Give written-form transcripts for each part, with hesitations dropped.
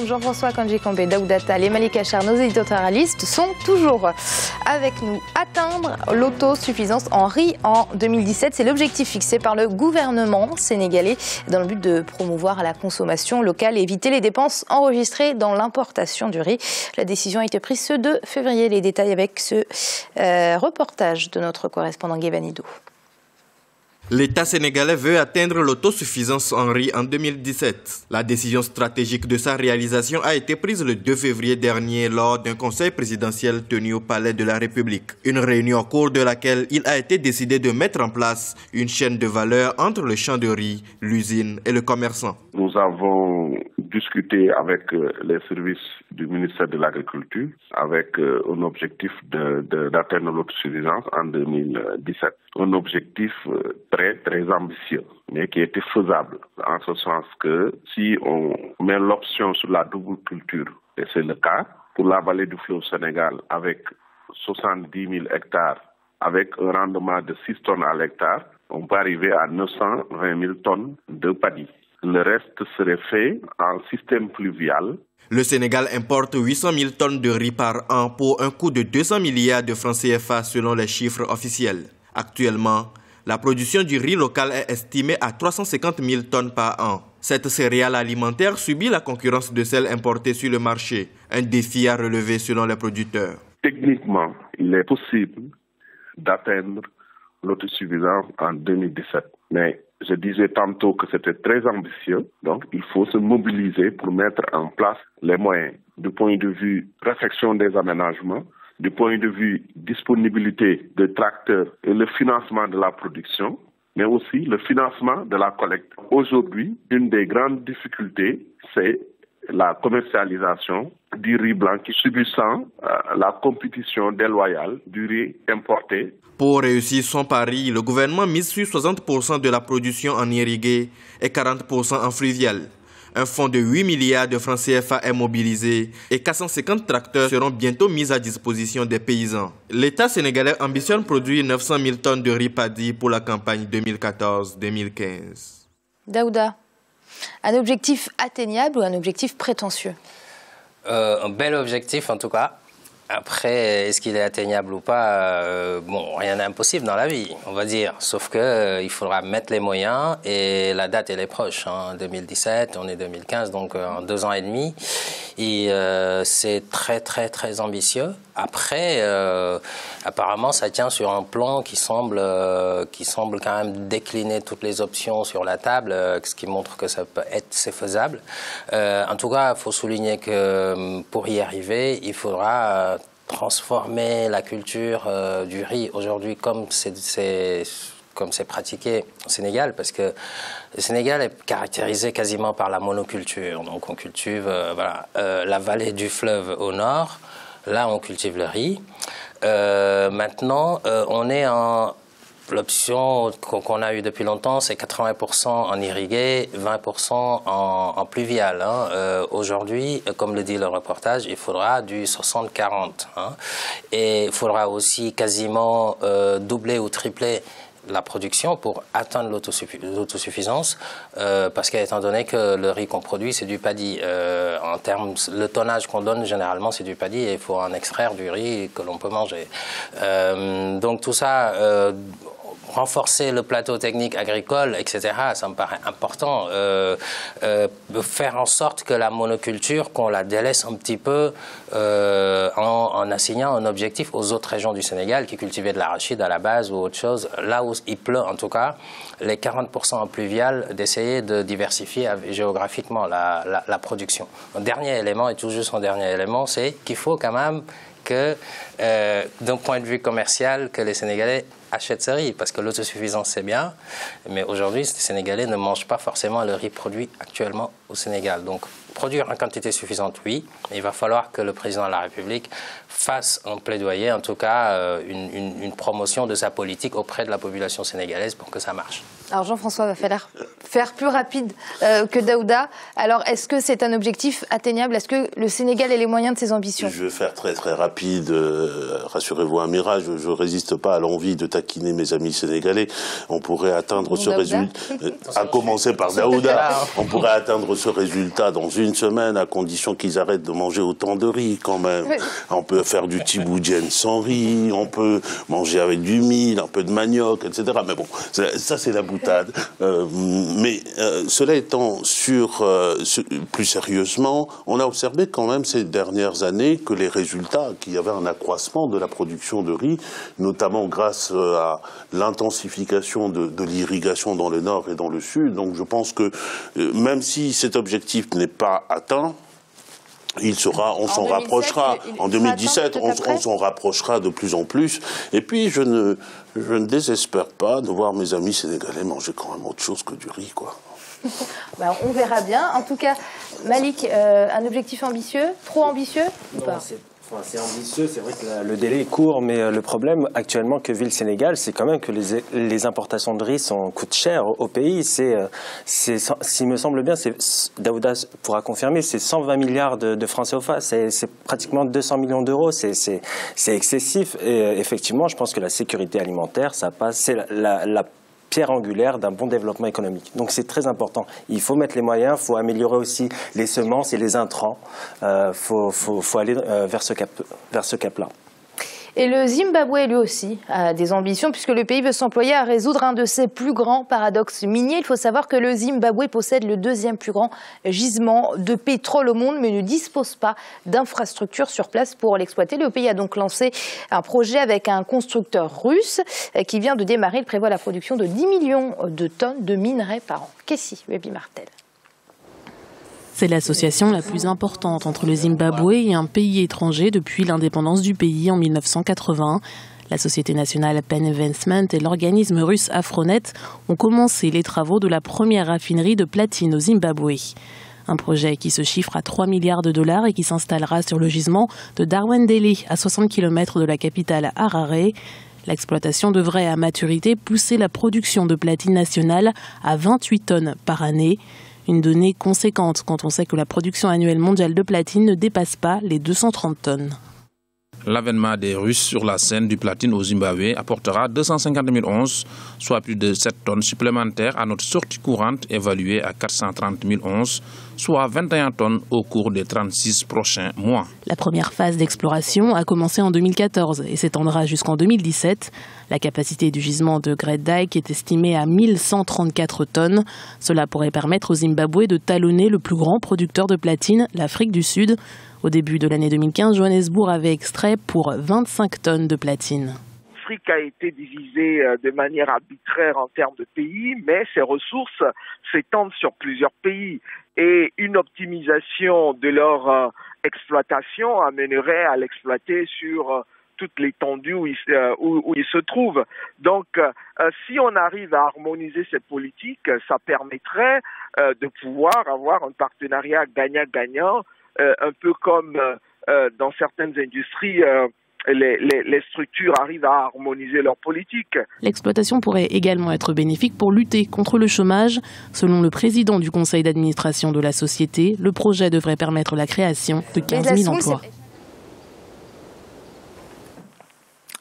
donc Jean-François Kandji-Kambé, Daouda Tal et Malika Achar, nos éditorialistes, sont toujours avec nous. Atteindre l'autosuffisance en riz en 2017, c'est l'objectif fixé par le gouvernement sénégalais dans le but de promouvoir la consommation locale et éviter les dépenses enregistrées dans l'importation du riz. La décision a été prise ce 2 février. Les détails avec ce reportage de notre correspondant Guévanidou. L'État sénégalais veut atteindre l'autosuffisance en riz en 2017. La décision stratégique de sa réalisation a été prise le 2 février dernier lors d'un conseil présidentiel tenu au Palais de la République. Une réunion au cours de laquelle il a été décidé de mettre en place une chaîne de valeur entre le champ de riz, l'usine et le commerçant. Nous avons discuté avec les services du ministère de l'Agriculture avec un objectif d'atteindre l'autosuffisance en 2017. Un objectif très ambitieux, mais qui était faisable, en ce sens que si on met l'option sur la double culture, et c'est le cas, pour la vallée du fleuve Sénégal avec 70 000 hectares, avec un rendement de 6 tonnes à l'hectare, on peut arriver à 920 000 tonnes de paddy. Le reste serait fait en système pluvial. Le Sénégal importe 800 000 tonnes de riz par an pour un coût de 200 milliards de francs CFA selon les chiffres officiels. Actuellement, la production du riz local est estimée à 350 000 tonnes par an. Cette céréale alimentaire subit la concurrence de celle importée sur le marché, un défi à relever selon les producteurs. Techniquement, il est possible d'atteindre l'autosuffisance en 2017. Mais je disais tantôt que c'était très ambitieux, donc il faut se mobiliser pour mettre en place les moyens du point de vue réflexion des aménagements, du point de vue disponibilité de tracteurs et le financement de la production, mais aussi le financement de la collecte. Aujourd'hui, une des grandes difficultés, c'est la commercialisation du riz blanc qui subissant la compétition déloyale du riz importé. Pour réussir son pari, le gouvernement mise sur 60% de la production en irrigué et 40% en fluvial. Un fonds de 8 milliards de francs CFA est mobilisé et 450 tracteurs seront bientôt mis à disposition des paysans. L'État sénégalais ambitionne produire 900 000 tonnes de riz paddy pour la campagne 2014-2015. Daouda, un objectif atteignable ou un objectif prétentieux? Un bel objectif en tout cas. Après, est-ce qu'il est atteignable ou pas? Bon, rien n'est impossible dans la vie, on va dire. Sauf que il faudra mettre les moyens et la date, elle est proche. En 2017, on est 2015, donc en 2 ans et demi. Et c'est très ambitieux. Après, apparemment, ça tient sur un plan qui semble quand même décliner toutes les options sur la table, ce qui montre que ça peut être, c'est faisable. En tout cas, il faut souligner que pour y arriver, il faudra transformer la culture du riz aujourd'hui comme c'est pratiqué au Sénégal, parce que le Sénégal est caractérisé quasiment par la monoculture. Donc on cultive la vallée du fleuve au nord, là on cultive le riz. Maintenant, on est en... L'option qu'on a eue depuis longtemps, c'est 80% en irrigué, 20% en pluvial. Aujourd'hui, comme le dit le reportage, il faudra du 60-40. Et il faudra aussi quasiment doubler ou tripler la production pour atteindre l'autosuffisance, parce qu'étant donné que le riz qu'on produit, c'est du paddy. En termes, le tonnage qu'on donne, généralement, c'est du paddy et il faut en extraire du riz que l'on peut manger. Donc tout ça... renforcer le plateau technique agricole, etc., ça me paraît important. Faire en sorte que la monoculture, qu'on la délaisse un petit peu en assignant un objectif aux autres régions du Sénégal qui cultivaient de l'arachide à la base ou autre chose. Là où il pleut, en tout cas, les 40% en pluvial, d'essayer de diversifier géographiquement la production. Un dernier élément, et tout juste un dernier élément, c'est qu'il faut quand même que, d'un point de vue commercial, que les Sénégalais achètent ce riz, parce que l'autosuffisance c'est bien, mais aujourd'hui les Sénégalais ne mangent pas forcément le riz produit actuellement au Sénégal. Donc produire en quantité suffisante, oui, mais il va falloir que le président de la République fasse un plaidoyer, en tout cas une promotion de sa politique auprès de la population sénégalaise pour que ça marche. Alors Jean-François va falloir faire plus rapide que Daouda. Alors est-ce que c'est un objectif atteignable? Est-ce que le Sénégal a les moyens de ses ambitions? Je vais faire très rapide. Rassurez-vous, Amira, je ne résiste pas à l'envie de taquiner taquiner mes amis sénégalais, on pourrait atteindre ce résultat, à commencer par Daouda, on pourrait atteindre ce résultat dans une semaine à condition qu'ils arrêtent de manger autant de riz quand même. On peut faire du tiboudienne sans riz, on peut manger avec du mil, un peu de manioc, etc. Mais bon, ça c'est la boutade. Cela étant, plus sérieusement, on a observé quand même ces dernières années que les résultats, qu'il y avait un accroissement de la production de riz, notamment grâce à l'intensification de l'irrigation dans le nord et dans le sud. Donc je pense que même si cet objectif n'est pas atteint, on s'en rapprochera. En 2017, on s'en rapprochera de plus en plus. Et puis, je ne désespère pas de voir mes amis sénégalais manger quand même autre chose que du riz, quoi. On verra bien. En tout cas, Malik, un objectif ambitieux, trop ambitieux ou pas ? C'est ambitieux, c'est vrai que le délai est court, mais le problème actuellement que vit le Sénégal, c'est quand même que les importations de riz coûtent cher au pays. S'il me semble bien, Daouda pourra confirmer, c'est 120 milliards de francs CFA, c'est pratiquement 200 millions d'euros, c'est excessif. Et effectivement, je pense que la sécurité alimentaire, c'est la pierre angulaire d'un bon développement économique. Donc c'est très important. Il faut mettre les moyens, il faut améliorer aussi les semences et les intrants. Faut aller vers ce cap-là. Et le Zimbabwe, lui aussi, a des ambitions, puisque le pays veut s'employer à résoudre un de ses plus grands paradoxes miniers. Il faut savoir que le Zimbabwe possède le deuxième plus grand gisement de pétrole au monde, mais ne dispose pas d'infrastructures sur place pour l'exploiter. Le pays a donc lancé un projet avec un constructeur russe qui vient de démarrer. Il prévoit la production de 10 millions de tonnes de minerais par an. Kessi Webi-Martel. C'est l'association la plus importante entre le Zimbabwe et un pays étranger depuis l'indépendance du pays en 1980. La Société nationale Penn Investment et l'organisme russe Afronet ont commencé les travaux de la première raffinerie de platine au Zimbabwe. Un projet qui se chiffre à 3 milliards de dollars et qui s'installera sur le gisement de Darwendele, à 60 km de la capitale Harare. L'exploitation devrait à maturité pousser la production de platine nationale à 28 tonnes par année. Une donnée conséquente quand on sait que la production annuelle mondiale de platine ne dépasse pas les 230 tonnes. L'avènement des Russes sur la scène du platine au Zimbabwe apportera 250 000 onces, soit plus de 7 tonnes supplémentaires à notre sortie courante évaluée à 430 000 onces, soit 21 tonnes au cours des 36 prochains mois. La première phase d'exploration a commencé en 2014 et s'étendra jusqu'en 2017. La capacité du gisement de Great Dyke est estimée à 1134 tonnes. Cela pourrait permettre au Zimbabwe de talonner le plus grand producteur de platine, l'Afrique du Sud. Au début de l'année 2015, Johannesburg avait extrait pour 25 tonnes de platine. L'Afrique a été divisée de manière arbitraire en termes de pays, mais ses ressources s'étendent sur plusieurs pays. Et une optimisation de leur exploitation amènerait à l'exploiter sur toute l'étendue où il se trouve. Donc, si on arrive à harmoniser ces politiques, ça permettrait de pouvoir avoir un partenariat gagnant-gagnant, un peu comme dans certaines industries, les structures arrivent à harmoniser leur politique. L'exploitation pourrait également être bénéfique pour lutter contre le chômage. Selon le président du conseil d'administration de la société, le projet devrait permettre la création de 15 000 emplois.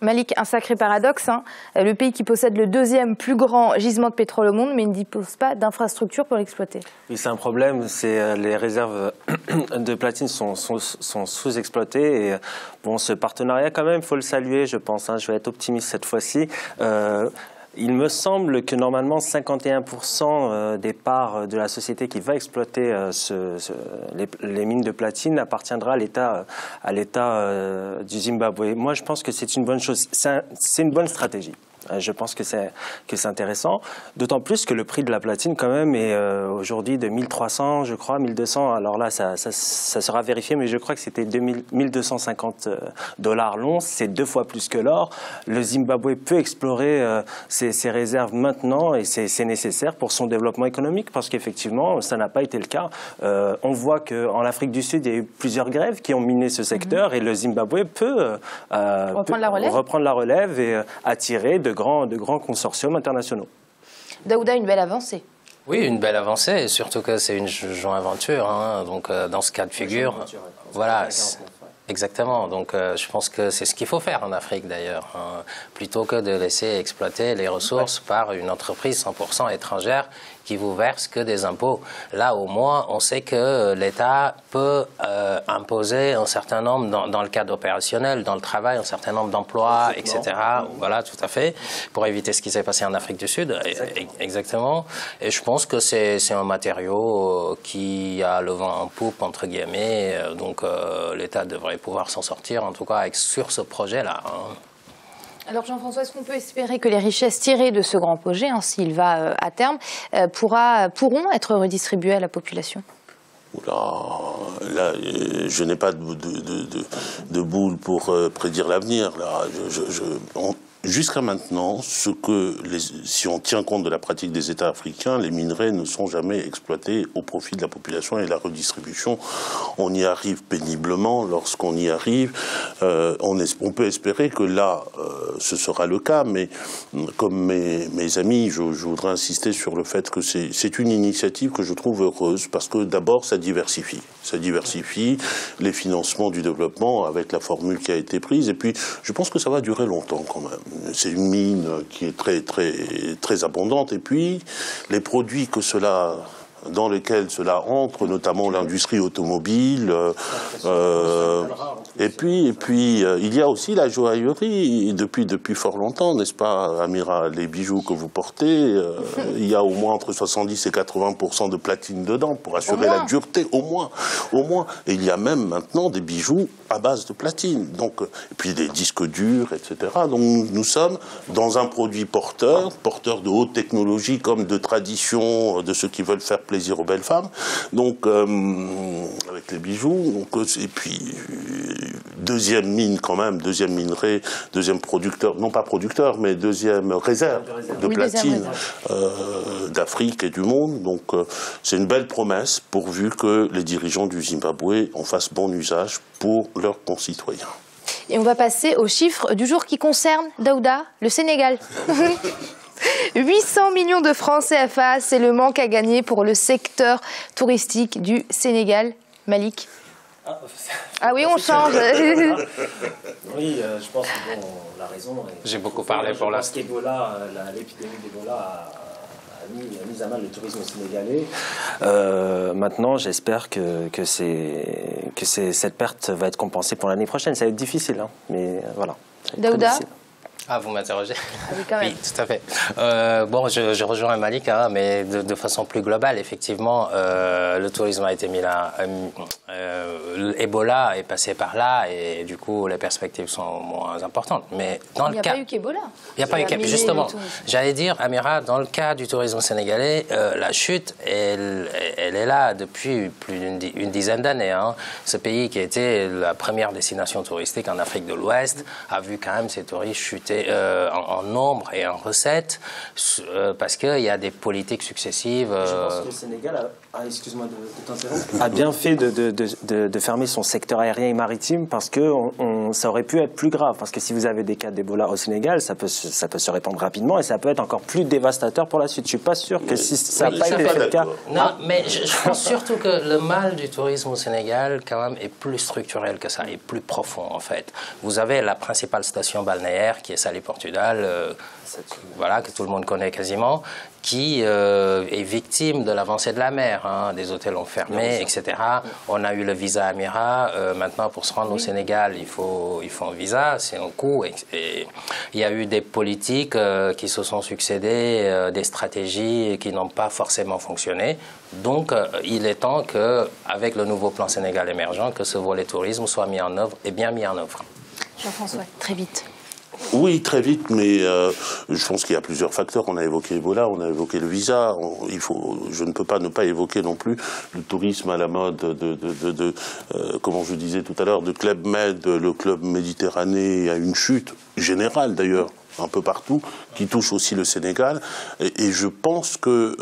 Malik, un sacré paradoxe. Le pays qui possède le deuxième plus grand gisement de pétrole au monde, mais ne dispose pas d'infrastructures pour l'exploiter. Oui, c'est un problème. Les réserves de platine sont sous-exploitées. Et bon, ce partenariat, quand même, il faut le saluer, je pense. Je vais être optimiste cette fois-ci. Il me semble que normalement 51% des parts de la société qui va exploiter les mines de platine appartiendra à l'État du Zimbabwe. Moi, je pense que c'est une bonne chose. C'est une bonne stratégie. Je pense que c'est intéressant, d'autant plus que le prix de la platine quand même est aujourd'hui de 1300, je crois, 1200. Alors là, ça sera vérifié, mais je crois que c'était 1250 $ l'once, c'est 2 fois plus que l'or. Le Zimbabwe peut explorer ses réserves maintenant et c'est nécessaire pour son développement économique parce qu'effectivement, ça n'a pas été le cas. On voit qu'en Afrique du Sud, il y a eu plusieurs grèves qui ont miné ce secteur et le Zimbabwe peut reprendre la relève et attirer de grands consortiums internationaux. Daouda, une belle avancée. Oui, une belle avancée, et surtout que c'est une joint aventure. Donc, dans ce cas de figure, voilà. Exactement. Donc, je pense que c'est ce qu'il faut faire en Afrique, d'ailleurs, hein, plutôt que de laisser exploiter les ressources par une entreprise 100% étrangère qui vous verse que des impôts. Là, au moins, on sait que l'État peut imposer un certain nombre, dans le cadre opérationnel, dans le travail, un certain nombre d'emplois, etc. Voilà, tout à fait, pour éviter ce qui s'est passé en Afrique du Sud. Exactement. Et je pense que c'est un matériau qui a le vent en poupe, entre guillemets. Donc, l'État devrait pouvoir s'en sortir, en tout cas, sur ce projet-là. Hein. Alors Jean-François, est-ce qu'on peut espérer que les richesses tirées de ce grand projet, hein, s'il va à terme, pourront être redistribuées à la population ? Là, je n'ai pas de boule pour prédire l'avenir. Jusqu'à maintenant, si on tient compte de la pratique des États africains, les minerais ne sont jamais exploités au profit de la population et la redistribution. On y arrive péniblement. Lorsqu'on y arrive, on peut espérer que là, ce sera le cas. Mais comme mes amis, je voudrais insister sur le fait que c'est une initiative que je trouve heureuse parce que d'abord, ça diversifie. Ça diversifie les financements du développement avec la formule qui a été prise. Et puis, je pense que ça va durer longtemps quand même. C'est une mine qui est très, très, très abondante. Et puis, les produits dans lesquels cela entre, notamment l'industrie automobile. Et puis, il y a aussi la joaillerie depuis fort longtemps, n'est-ce pas, Amira? Les bijoux que vous portez, il y a au moins entre 70 et 80% de platine dedans pour assurer la dureté, au moins. Et il y a même maintenant des bijoux à base de platine. Donc, et puis des disques durs, etc. Donc nous sommes dans un produit porteur de haute technologie comme de tradition, de ceux qui veulent faire plaisir aux belles femmes. Donc, avec les bijoux. Donc, et puis, deuxième mine quand même, deuxième minerai, deuxième producteur, non pas producteur, mais deuxième réserve de platine d'Afrique et du monde. Donc, c'est une belle promesse pourvu que les dirigeants du Zimbabwe en fassent bon usage pour leurs concitoyens. Et on va passer aux chiffres du jour qui concernent, Daouda, le Sénégal. 800 millions de francs CFA, c'est le manque à gagner pour le secteur touristique du Sénégal. Malik? Ah oui, on change. Oui, je pense que la raison... J'ai beaucoup parlé pour l'instant. L'épidémie d'Ebola a mis à mal le tourisme sénégalais. Maintenant, j'espère que cette perte va être compensée pour l'année prochaine. Ça va être difficile, hein, mais voilà. Daouda? Ah, vous m'interrogez? Oui, quand même. Oui, tout à fait. Bon, je rejoins Malik, hein, mais de façon plus globale, effectivement, le tourisme a été mis là. Ebola est passé par là et du coup, les perspectives sont moins importantes. Mais dans il n'y a pas eu qu'Ebola. Il n'y a pas eu qu'Ebola. Justement, j'allais dire, Amira, dans le cas du tourisme sénégalais, la chute, elle est là depuis plus d'une dizaine d'années. Hein. Ce pays qui a été la première destination touristique en Afrique de l'Ouest a vu quand même ses touristes chuter en nombre et en recettes parce qu'il y a des politiques successives. Je pense que le Sénégal excuse-moi de t'interrompre, a bien fait de fermer son secteur aérien et maritime parce que ça aurait pu être plus grave. Parce que si vous avez des cas d'Ebola au Sénégal, ça peut se répandre rapidement et ça peut être encore plus dévastateur pour la suite. Je ne suis pas sûr que si ça n'a pas été le cas... Non, mais je pense surtout que le mal du tourisme au Sénégal, quand même, est plus structurel que ça, est plus profond, en fait. Vous avez la principale station balnéaire qui est Salé-Portudal, voilà, que tout le monde connaît quasiment, qui est victime de l'avancée de la mer. Hein. Des hôtels ont fermé, etc. On a eu le visa Amira. Maintenant, pour se rendre au Sénégal, il faut un visa, c'est un coût. Et il y a eu des politiques qui se sont succédées, des stratégies qui n'ont pas forcément fonctionné. Donc, il est temps qu'avec le nouveau plan Sénégal émergent, que ce volet tourisme soit mis en œuvre et bien mis en œuvre. Jean-François, très vite. Oui, très vite, mais je pense qu'il y a plusieurs facteurs. On a évoqué Ebola, on a évoqué le visa. Je ne peux pas ne pas évoquer non plus le tourisme à la mode comment je disais tout à l'heure, de Club Med, le club Méditerranée a une chute générale d'ailleurs. Un peu partout, qui touche aussi le Sénégal. Et je pense que,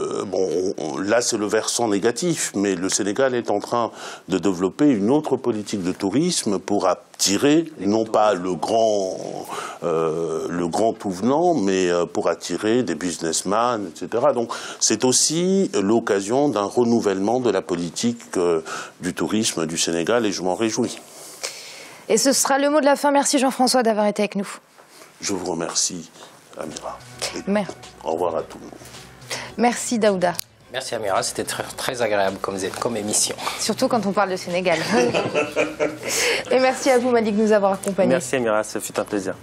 là c'est le versant négatif, mais le Sénégal est en train de développer une autre politique de tourisme pour attirer, non pas le grand tout venant, mais pour attirer des businessmen, etc. Donc c'est aussi l'occasion d'un renouvellement de la politique du tourisme du Sénégal et je m'en réjouis. Et ce sera le mot de la fin. Merci Jean-François d'avoir été avec nous. Je vous remercie, Amira. Au revoir à tout le monde. Merci Daouda. Merci Amira, c'était très agréable comme émission. Surtout quand on parle de Sénégal. Et merci à vous Malik de nous avoir accompagnés. Merci Amira, ce fut un plaisir.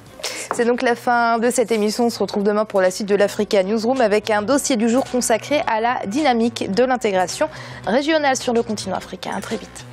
C'est donc la fin de cette émission. On se retrouve demain pour la suite de l'Africa Newsroom avec un dossier du jour consacré à la dynamique de l'intégration régionale sur le continent africain. À très vite.